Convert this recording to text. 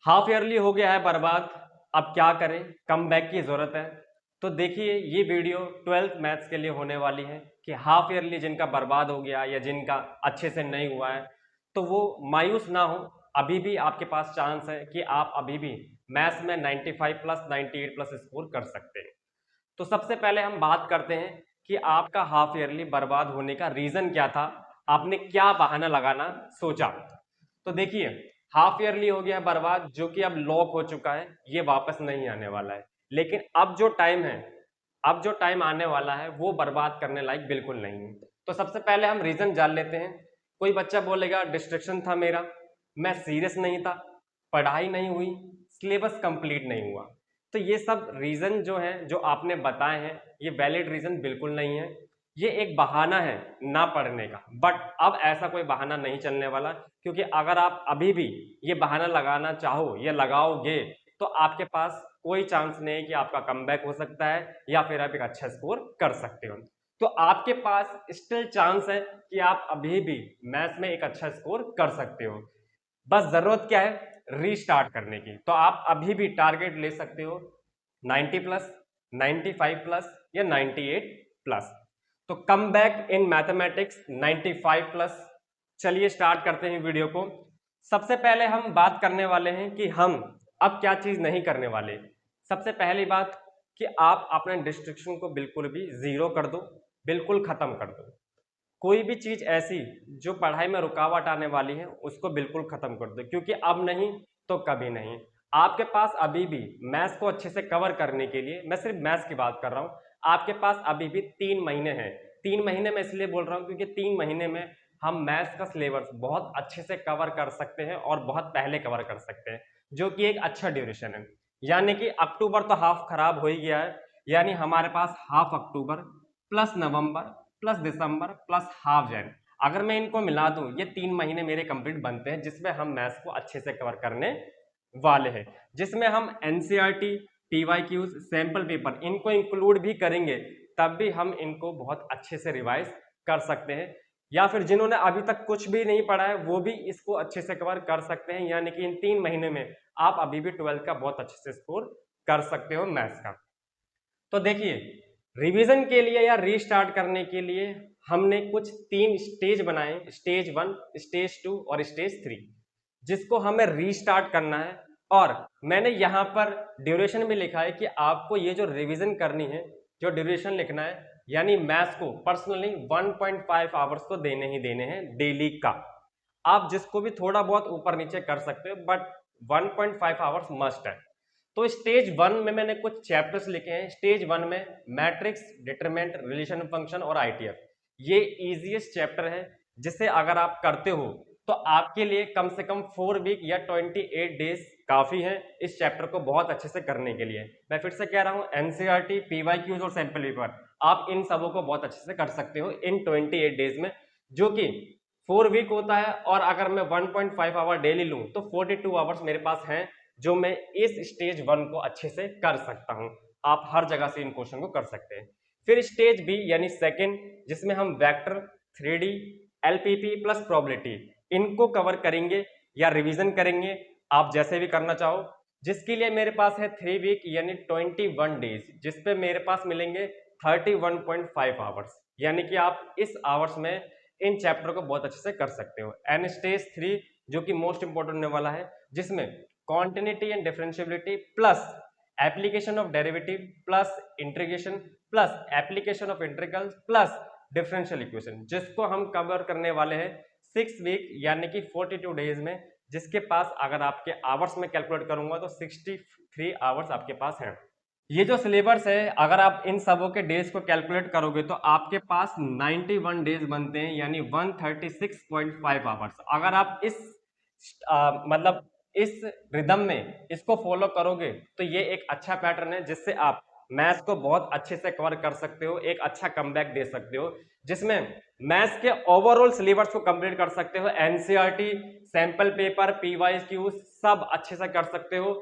Half yearly हो गया है बर्बाद, अब क्या करें, कम बैक की ज़रूरत है। तो देखिए ये वीडियो 12th मैथ्स के लिए होने वाली है कि हाफ ईयरली जिनका बर्बाद हो गया या जिनका अच्छे से नहीं हुआ है तो वो मायूस ना हो। अभी भी आपके पास चांस है कि आप अभी भी मैथ्स में 95 प्लस 98 प्लस स्कोर कर सकते हैं। तो सबसे पहले हम बात करते हैं कि आपका हाफ ईयरली बर्बाद होने का रीज़न क्या था, आपने क्या बहाना लगाना सोचा। तो देखिए हाफ ईयरली हो गया बर्बाद, जो कि अब लॉक हो चुका है, ये वापस नहीं आने वाला है। लेकिन अब जो टाइम है, अब जो टाइम आने वाला है वो बर्बाद करने लायक बिल्कुल नहीं है। तो सबसे पहले हम रीजन जान लेते हैं। कोई बच्चा बोलेगा डिस्ट्रैक्शन था मेरा, मैं सीरियस नहीं था, पढ़ाई नहीं हुई, सिलेबस कंप्लीट नहीं हुआ। तो ये सब रीजन जो है जो आपने बताए हैं ये वैलिड रीजन बिल्कुल नहीं है, ये एक बहाना है ना पढ़ने का। बट अब ऐसा कोई बहाना नहीं चलने वाला, क्योंकि अगर आप अभी भी ये बहाना लगाना चाहो या लगाओगे तो आपके पास कोई चांस नहीं है कि आपका कमबैक हो सकता है या फिर आप एक अच्छा स्कोर कर सकते हो। तो आपके पास स्टिल चांस है कि आप अभी भी मैथ्स में एक अच्छा स्कोर कर सकते हो। बस जरूरत क्या है, रीस्टार्ट करने की। तो आप अभी भी टारगेट ले सकते हो 90 प्लस, 95 प्लस या 98 प्लस। तो come back in mathematics 95 plus. चलिए स्टार्ट करते हैं वीडियो को। सबसे पहले हम बात करने वाले हैं कि हम अब क्या चीज नहीं करने वाले। सबसे पहली बात कि आप अपने डिस्ट्रैक्शन को बिल्कुल भी जीरो कर दो, बिल्कुल खत्म कर दो। कोई भी चीज ऐसी जो पढ़ाई में रुकावट आने वाली है उसको बिल्कुल खत्म कर दो, क्योंकि अब नहीं तो कभी नहीं। आपके पास अभी भी मैथ्स को अच्छे से कवर करने के लिए, मैं सिर्फ मैथ्स की बात कर रहा हूं, आपके पास अभी भी 3 महीने हैं। 3 महीने में इसलिए बोल रहा हूं क्योंकि 3 महीने में हम मैथ्स का सिलेबस बहुत अच्छे से कवर कर सकते हैं और बहुत पहले कवर कर सकते हैं, जो कि एक अच्छा ड्यूरेशन है। यानी कि अक्टूबर तो हाफ खराब हो ही गया है, यानी हमारे पास हाफ अक्टूबर प्लस नवंबर प्लस दिसंबर प्लस हाफ जैन, अगर मैं इनको मिला दूं ये 3 महीने मेरे कंप्लीट बनते हैं, जिसमें हम मैथ्स को अच्छे से कवर करने वाले हैं। जिसमें हम एनसीईआरटी, पीवाईक्यूज, सैंपल पेपर इनको इंक्लूड भी करेंगे, तब भी हम इनको बहुत अच्छे से रिवाइज कर सकते हैं। या फिर जिन्होंने अभी तक कुछ भी नहीं पढ़ा है वो भी इसको अच्छे से कवर कर सकते हैं। यानी कि इन 3 महीने में आप अभी भी 12th का बहुत अच्छे से स्कोर कर सकते हो मैथ्स का। तो देखिए रिवीजन के लिए या रीस्टार्ट करने के लिए हमने कुछ 3 स्टेज बनाए, स्टेज 1, स्टेज 2 और स्टेज 3, जिसको हमें रीस्टार्ट करना है। और मैंने यहाँ पर ड्यूरेशन भी लिखा है कि आपको ये जो रिवीजन करनी है, जो ड्यूरेशन लिखना है, यानी मैथ्स को पर्सनली 1.5 आवर्स तो देने ही देने हैं डेली का। आप जिसको भी थोड़ा बहुत ऊपर नीचे कर सकते हो, बट 1.5 आवर्स मस्ट है। तो स्टेज 1 में मैंने कुछ चैप्टर्स लिखे हैं। स्टेज 1 में मैट्रिक्स, डिटरमिनेंट, रिलेशन फंक्शन और आईटीएफ, ये इजीएस्ट चैप्टर है, जिसे अगर आप करते हो तो आपके लिए कम से कम 4 वीक या 28 डेज काफी है इस चैप्टर को बहुत अच्छे से करने के लिए। मैं फिर से कह रहा हूं, एनसीईआरटी, पीवाईक्यूज और सैंपल पेपर आप इन सबों को बहुत अच्छे से कर सकते हो इन 28 डेज में, जो कि 4 वीक होता है। और अगर मैं 1.5 आवर डेली लूं तो 42 आवर्स मेरे पास हैं, जो मैं इस स्टेज 1 को अच्छे से कर सकता हूं। आप हर जगह से इन क्वेश्चन को कर सकते हैं। फिर स्टेज बी यानी सेकंड, जिसमें हम vector, 3D, LPP plus probability इनको कवर करेंगे या रिवीजन करेंगे, आप जैसे भी करना चाहो। जिसके लिए मेरे पास है 3 वीक यानी 21 डेज, जिसपे मेरे पास मिलेंगे 31.5 आवर्स। यानी कि आप इस आवर्स में इन चैप्टर को बहुत अच्छे से कर सकते हो। एंड स्टेज 3 जो कि मोस्ट इंपोर्टेंट होने वाला है, जिसमें continuity and differentiability plus application of derivative plus integration plus application of integrals plus differential equation, जिसको हम कवर करने वाले हैं 6 वीक यानी कि 42 डेज में, जिसके पास अगर आपके आवर्स में कैलकुलेट करूंगा तो 63 आवर्स आपके पास हैं। ये जो सिलेबस है अगर आप इन सबों के डेज को कैलकुलेट करोगे तो आपके पास 91 डेज बनते हैं, यानी 136.5 आवर्स। अगर आप इस मतलब इस रिदम में इसको फॉलो करोगे तो ये एक अच्छा पैटर्न है, जिससे आप मैथ्स को बहुत अच्छे से कवर कर सकते हो, एक अच्छा कमबैक दे सकते हो, जिसमें मैथ्स के ओवरऑल सिलेबस को कंप्लीट कर सकते हो। एनसीईआरटी, सैंपल पेपर, पीवाईक्यू सब अच्छे से कर सकते हो।